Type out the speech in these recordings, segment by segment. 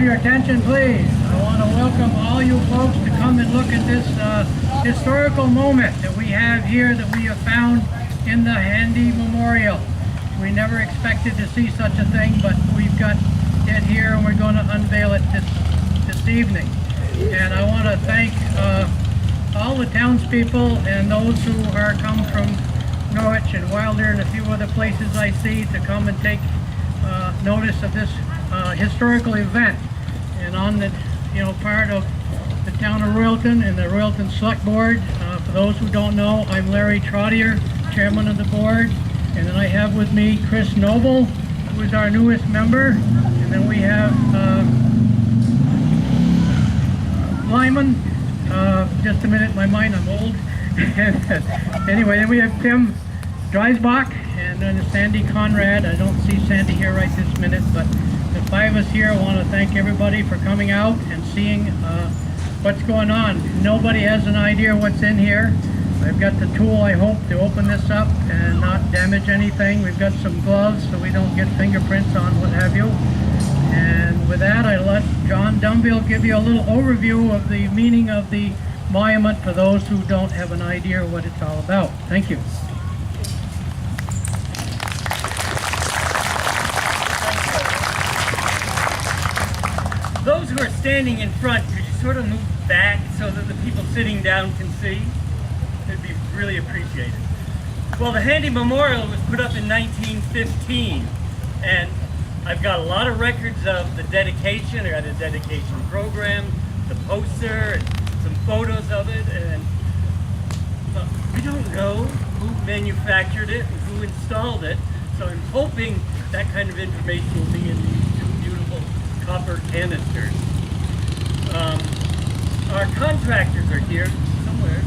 Your attention, please. I want to welcome all you folks to come and look at this historical moment that we have here that we have found in the Handy Memorial. We never expected to see such a thing, but we've got it here and we're going to unveil it this evening. And I want to thank all the townspeople and those who are come from Norwich and Wilder and a few other places I see to come and take notice of this historical event. And on the part of the town of Royalton and the Royalton Select Board, for those who don't know, I'm Larry Trottier, chairman of the board, and then I have with me Chris Noble, who is our newest member, and then we have Lyman. Just a minute, my mind, I'm old. Anyway, then we have Tim Dreisbach and then Sandy Conrad. I don't see Sandy here right this minute, but the five of us here, I want to thank everybody for coming out and seeing what's going on. Nobody has an idea what's in here. I've got the tool, I hope, to open this up and not damage anything. We've got some gloves so we don't get fingerprints on what have you. And with that, I let John Dumville give you a little overview of the meaning of the monument for those who don't have an idea what it's all about. Thank you. who are standing in front, could you sort of move back so that the people sitting down can see? It'd be really appreciated. Well, the Handy Memorial was put up in 1915, and I've got a lot of records of the dedication. I got a dedication program, the poster, and some photos of it, and we don't know who manufactured it and who installed it, so I'm hoping that kind of information will be in these two beautiful copper canisters. Our contractors are here somewhere.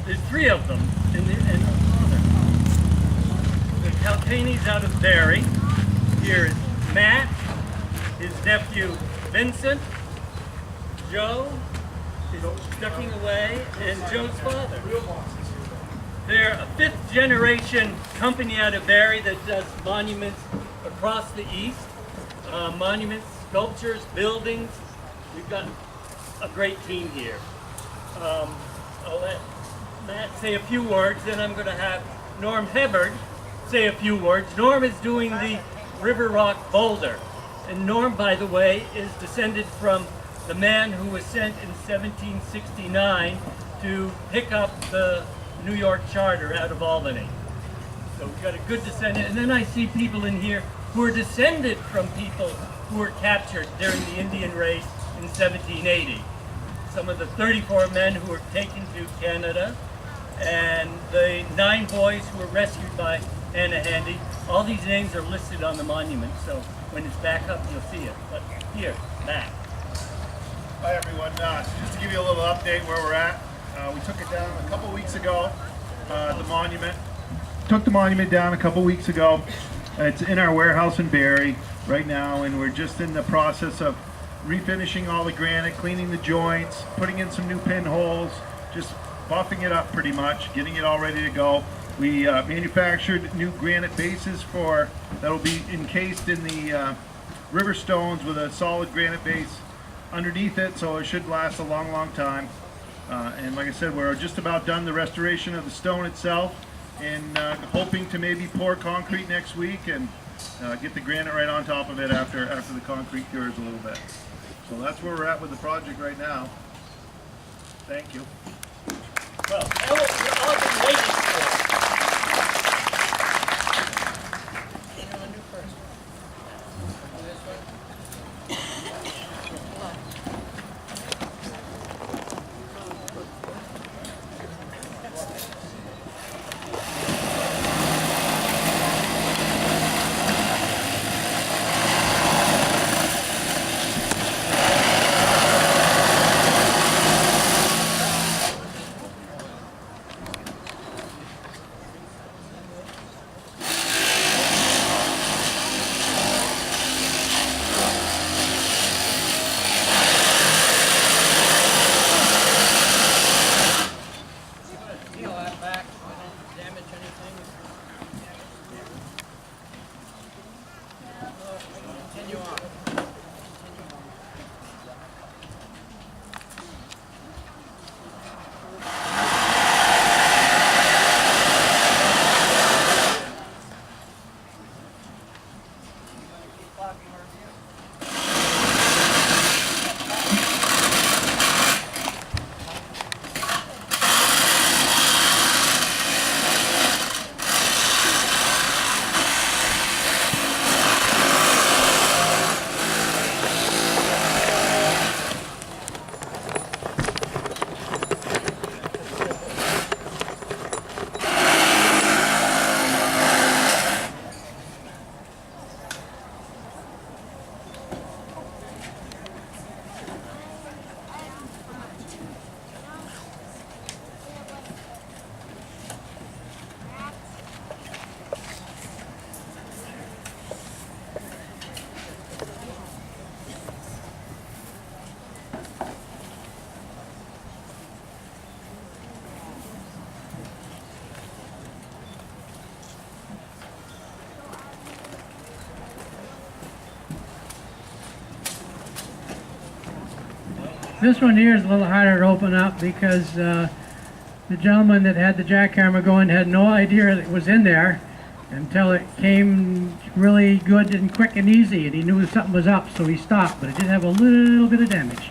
There's three of them, and the Calcanis out of Barrie. Here is Matt, his nephew Vincent, Joe is ducking away, and Joe's father. They're a fifth generation company out of Barrie that does monuments across the east. Monuments, sculptures, buildings. We've got a great team here. I'll let Matt say a few words, then I'm going to have Norm Hebard say a few words. Norm is doing the River Rock boulder. And Norm, by the way, is descended from the man who was sent in 1769 to pick up the New York Charter out of Albany. So we've got a good descendant. And then I see people in here who are descended from people who were captured during the Indian raid in 1780. Some of the 34 men who were taken to Canada, and the 9 boys who were rescued by Anna Handy. All these names are listed on the monument, so when it's back up, you'll see it. But here, Matt. Hi everyone, just to give you a little update where we're at. We took it down a couple weeks ago, the monument. Took the monument down a couple weeks ago. It's in our warehouse in Barrie right now, and we're just in the process of refinishing all the granite, cleaning the joints, putting in some new pinholes, just buffing it up pretty much, getting it all ready to go. We manufactured new granite bases that'll be encased in the river stones with a solid granite base underneath it, so it should last a long, long time. And like I said, we're just about done the restoration of the stone itself, and hoping to maybe pour concrete next week and get the granite right on top of it after the concrete cures a little bit. So that's where we're at with the project right now. Thank you. Well, that was all I've been waiting for. This one here is a little harder to open up because the gentleman that had the jackhammer going had no idea it was in there, until it came really good and quick and easy, and he knew something was up, so he stopped, but it did have a little bit of damage.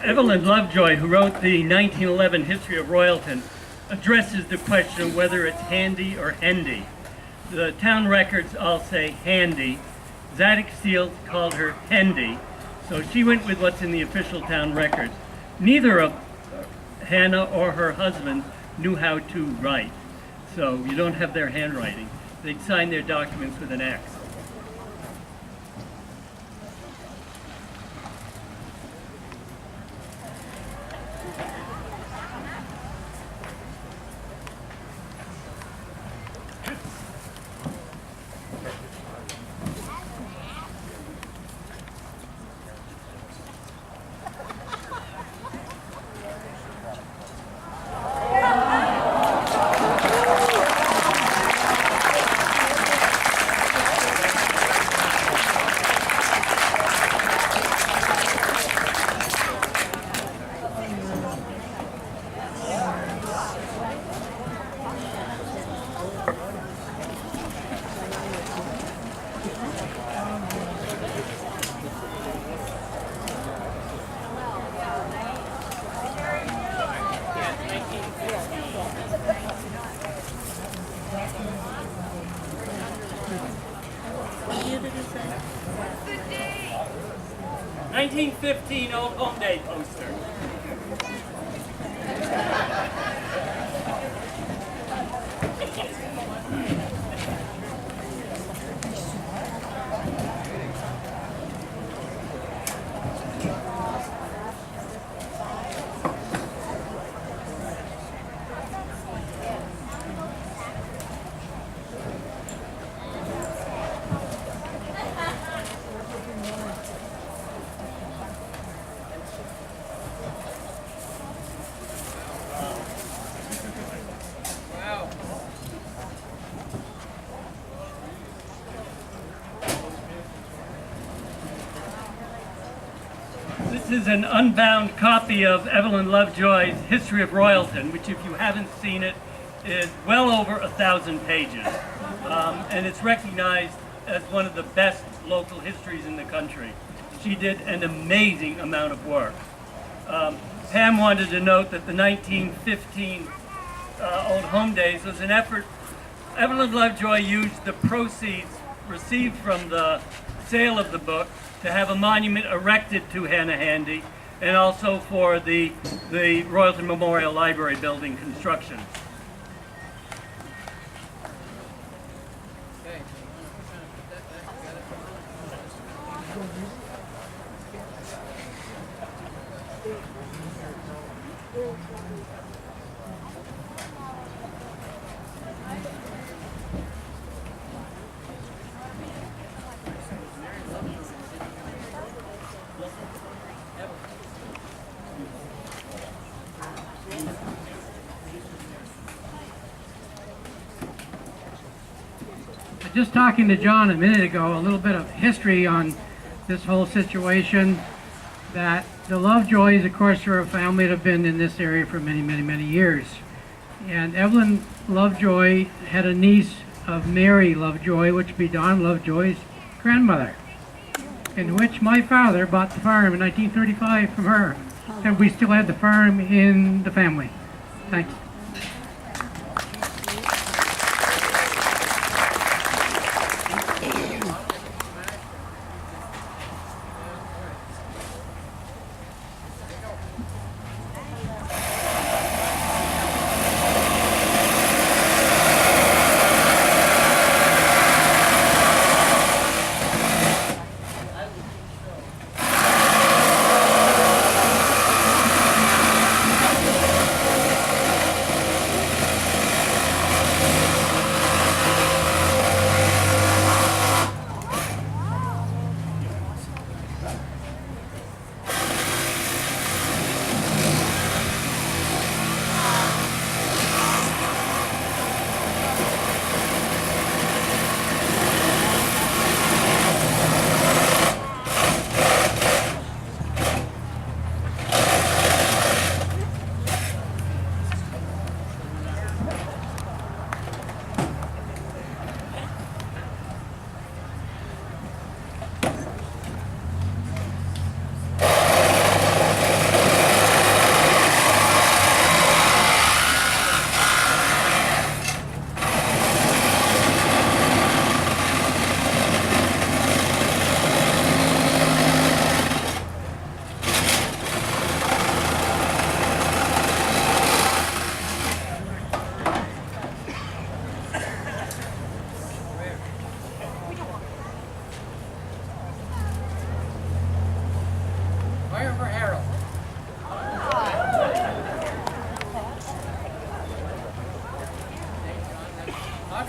Evelyn Lovejoy, who wrote the 1911 History of Royalton, addresses the question of whether it's handy or hendy. The town records all say handy. Zadig Steele called her hendy, so she went with what's in the official town records. Neither of Hannah or her husband knew how to write, so you don't have their handwriting. They'd sign their documents with an X. Good day. 1915 Old Home Day poster. This is an unbound copy of Evelyn Lovejoy's History of Royalton, which, if you haven't seen it, is well over 1,000 pages. And it's recognized as one of the best local histories in the country. She did an amazing amount of work. Pam wanted to note that the 1915 Old Home Days was an effort. Evelyn Lovejoy used the proceeds received from the sale of the book to have a monument erected to Hannah Handy, and also for the Royalton Memorial Library building construction. Just talking to John a minute ago, a little bit of history on this whole situation, that the Lovejoys, of course, are a family that have been in this area for many, many, many years. And Evelyn Lovejoy had a niece of Mary Lovejoy, which would be Don Lovejoy's grandmother, in which my father bought the farm in 1935 from her. And we still had the farm in the family. Thanks.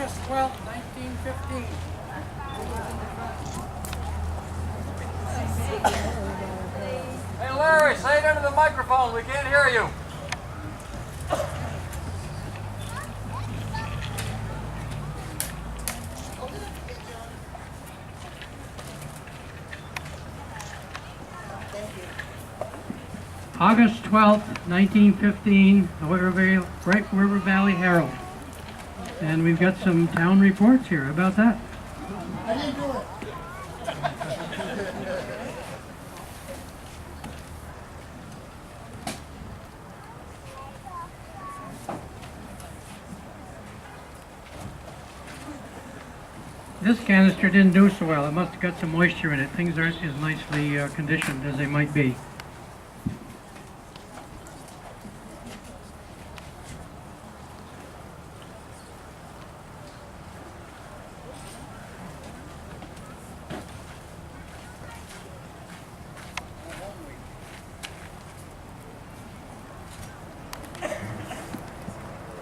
August 12th, 1915. Hey Larry, say it into the microphone. We can't hear you. August 12th, 1915, the River Valley Herald. And we've got some town reports here. How about that? I didn't do it. This canister didn't do so well. It must have got some moisture in it. Things aren't as nicely conditioned as they might be.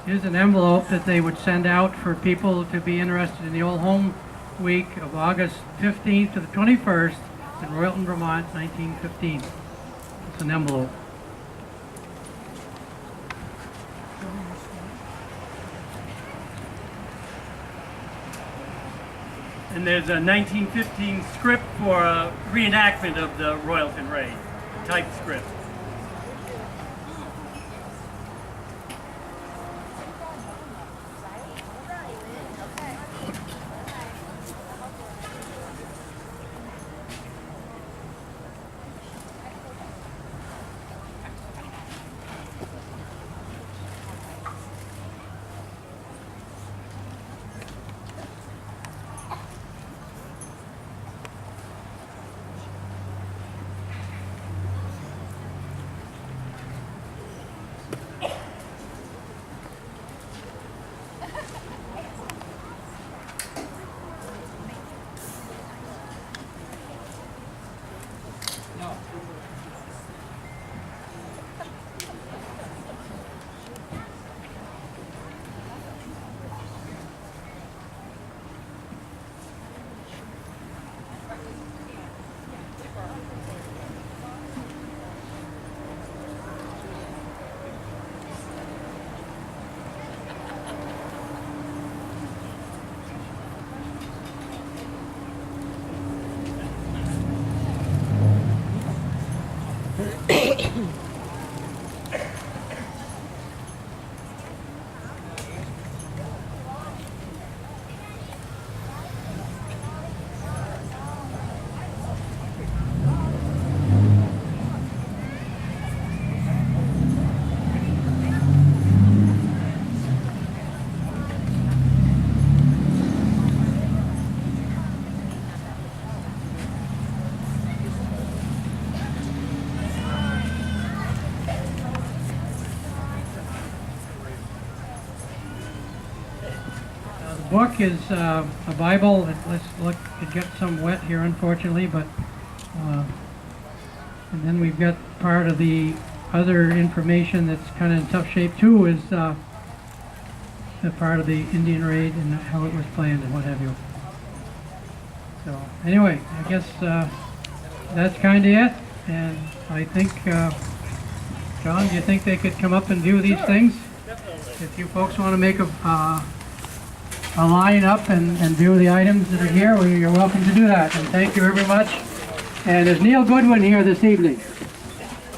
Here's an envelope that they would send out for people to be interested in the Old Home Week of August 15th to the 21st in Royalton, Vermont, 1915. It's an envelope. And there's a 1915 script for a reenactment of the Royalton raid, type script. Book is a Bible. Let's look. It gets some wet here, unfortunately, but and then we've got part of the other information that's kind of in tough shape too. Is the part of the Indian raid and how it was planned and what have you. So anyway, I guess that's kind of it. And I think, John, do you think they could come up and view these things? If you folks want to make a line up and view the items that are here, well, you're welcome to do that. And thank you very much. And is Neil Goodwin here this evening?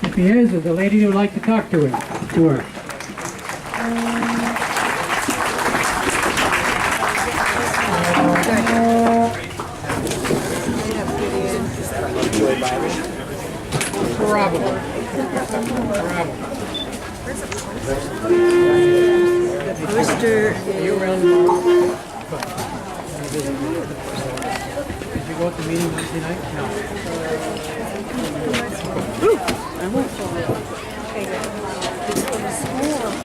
If he is, there's a lady who would like to talk to her. Probably. Poster. You around tomorrow? Did you go to the meeting Wednesday night? No. I went.